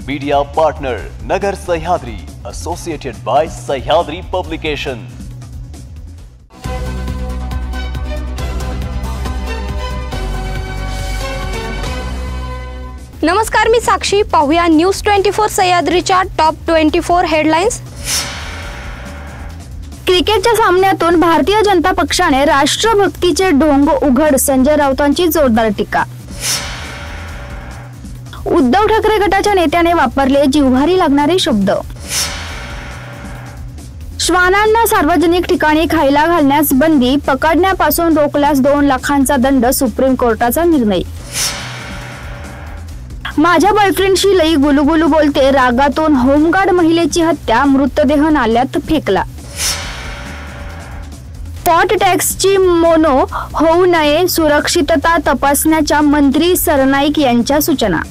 Media partner Nagar Sahyadri, associated by Sahyadri publication. नमस्कार, मी साक्षी। पाहूया news 24 सह्याद्रीच्या टॉप 24 हेडलाईन्स। क्रिकेटच्या सामन्यातून भारतीय जनता पक्षाने राष्ट्रभक्तीचे ढोंग उघड, संजय राऊतांची जोरदार टीका। उद्धव ठाकरे गटाच्या नेत्याने वापरले जिव्हारी लागणारे शब्द। श्वानांना सार्वजनिक ठिकाणी खायला घालण्यास बंदी, पकडण्यापासून रोखल्यास 2 लाखांचा दंड, सुप्रीम कोर्टाचा निर्णय। माझ्या बॉयफ्रेंडशी लई गुलुगुलू बोलते, रागातून होमगार्ड महिलेची हत्या, मृतदेह नाल्यात फेकला। पॉट टॅक्सची मोनो होऊ नये, सुरक्षितता तपासण्याच्या मंत्री सरनाईक यांच्या सूचना।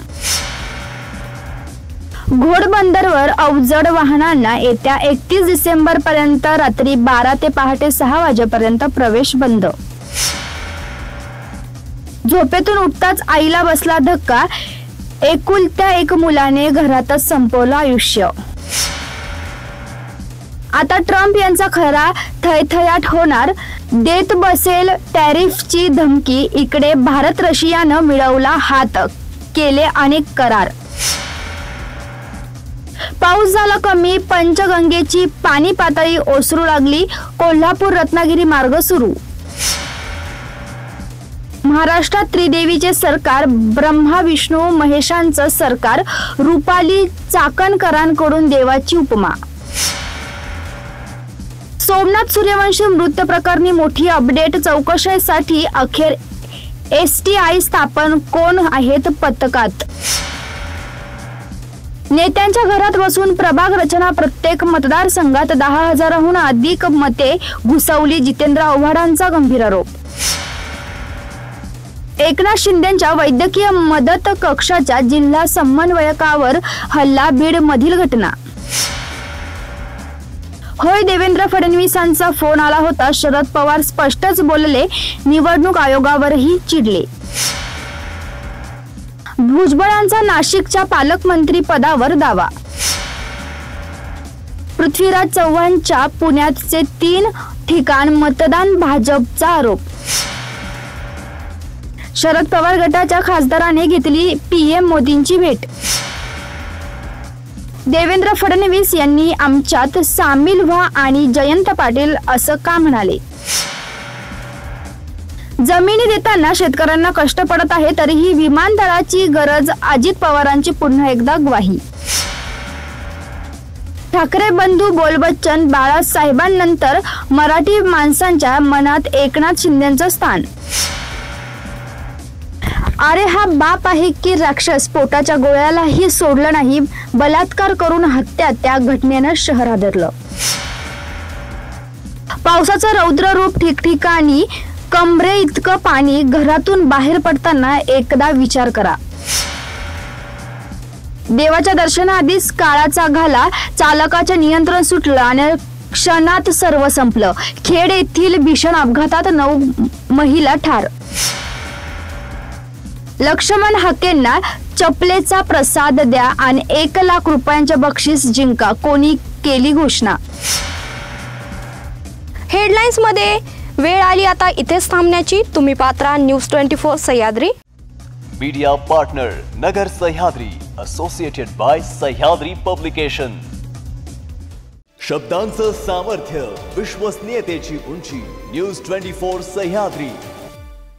घोडबंदरवर अवजड वाहनांना येत्या 31 डिसेंबर पर्यंत रात्री 12 ते पहाटे 6 वाजेपर्यंत प्रवेश बंद। झोपेतून उठताच आईला बसला धक्का, एकुलत्या एक मुलाने घरातच संपवलं आयुष्य। आता ट्रम्प यांचा खरा थयथयाट होणार, देत बसेल टॅरिफची धमकी। इकडे भारत रशियानं मिळवला हात, केले अनेक करार। पाऊस झाला कमी, पंचगंगेची पाणी पातळी ओसरू लागली, कोल्हापूर रत्नागिरी मार्ग सुरू। महाराष्ट्रात त्रिदेवीचे सरकार, ब्रह्मा विष्णू महेशांचं सरकार, रुपाली चाकणकरांकडून देवाची उपमा। सोमनाथ सूर्यवंशी मृत्यू प्रकरणी मोठी अपडेट, चौकशीसाठी अखेर STI स्थापन, कोण आहेत पथकात। नेत्यांच्या घरात बसून प्रभाग रचना, प्रत्येक मतदारसंघात 10,000हून अधिक मते घुसवली, जितेंद्र आव्हाडांचा गंभीर आरोप। एकनाथ शिंदेंच्या वैद्यकीय मदत कक्षाच्या जिल्हा समन्वयकावर हल्ला, बीड मधील घटना। होय, देवेंद्र फडणवीसांचा फोन आला होता, शरद पवार स्पष्टच बोलले, निवडणूक आयोगावरही चिडले। भुजबळांचा नाशिकच्या पालकमंत्री पदावर दावा। पृथ्वीराज चव्हाणच्या पुण्याचे 3 ठिकाण मतदान, भाजपचा आरोप। शरद पवार गटाच्या खासदाराने घेतली PM मोदींची भेट। देवेंद्र फडणवीस यांनी आमच्यात सामील व्हा आणि जयंत पाटील असं का म्हणाले। जमिनी देताना शेतकऱ्यांना कष्ट पडत आहे, तरीही विमानतळाची गरज, अजित पवारांची पुन्हा एकदा ग्वाही। ठाकरे बंधू बोलबच्चन, बाळासाहेबांनंतर मराठी माणसांच्या मनात एकनाथ शिंदेंचं स्थान। अरे हा बाप आहे की राक्षस, पोटाच्या गोळ्यालाही सोडलं नाही, बलात्कार करून हत्या, त्या घटनेनं शहर हादरलं। पावसाचं रौद्र रूप, ठिकठिकाणी कमरे इतकं पाणी, घरातून बाहेर पडताना एकदा विचार करा। देवाच्या दर्शनाआधीच काळाचा घाला, चालकाचे नियंत्रण सुटलं आणि क्षणात सर्व संपलं। खेड येथील भीषण अपघातात 9 महिला ठार। लक्ष्मण हाकेंना चपलेचा प्रसाद द्या आणि 1 लाख रुपयांचे बक्षीस जिंका, कोणी केली घोषणा। हेडलाईन्स मध्ये वेळ आली आता इथेच थांबण्याची। तुम्ही पात्रा news 24 Sahyadri. Media partner Nagar Sahyadri, associated by Sahyadri publication. शब्दांचं सामर्थ्य, विश्वसनीयतेची उंची, न्यूज 24 सह्याद्री।